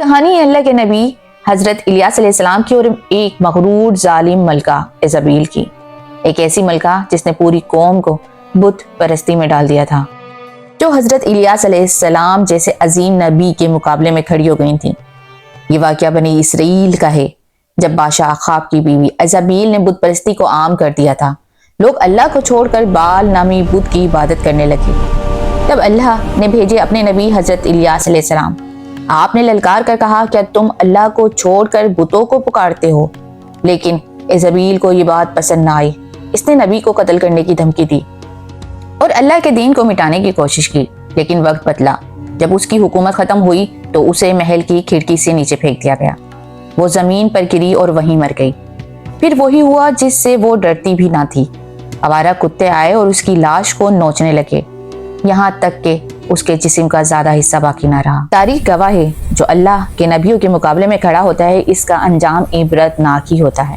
کہانی ہے اللہ کے نبی حضرت الیاس علیہ السلام کی اور ایک مغرور ظالم ملکہ ایزابیل کی، ایک ایسی ملکہ جس نے پوری قوم کو بت پرستی میں ڈال دیا تھا، جو حضرت الیاس علیہ السلام جیسے عظیم نبی کے مقابلے میں کھڑی ہو گئی تھیں۔ یہ واقعہ بنی اسرائیل کا ہے، جب بادشاہ اخاب کی بیوی ایزابیل نے بت پرستی کو عام کر دیا تھا۔ لوگ اللہ کو چھوڑ کر بال نامی بت کی عبادت کرنے لگے۔ تب اللہ نے بھیجے اپنے نبی حضرت الیاس علیہ السلام۔ آپ نے للکار کر کہا، کیا تم اللہ کو چھوڑ کر بتوں کو پکارتے ہو؟ لیکن ایزابیل کو یہ بات پسند نہ آئی۔ اس نے نبی کو قتل کرنے کی دھمکی دی اور اللہ کے دین کو مٹانے کی کوشش کی، لیکن وقت بدلا۔ جب اس کی حکومت ختم ہوئی تو اسے محل کی کھڑکی سے نیچے پھینک دیا گیا۔ وہ زمین پر گری اور وہیں مر گئی۔ پھر وہی ہوا جس سے وہ ڈرتی بھی نہ تھی۔ آوارہ کتے آئے اور اس کی لاش کو نوچنے لگے، یہاں تک کہ اس کے جسم کا زیادہ حصہ باقی نہ رہا۔ تاریخ گواہ ہے، جو اللہ کے نبیوں کے مقابلے میں کھڑا ہوتا ہے، اس کا انجام عبرت ناک ہی ہوتا ہے۔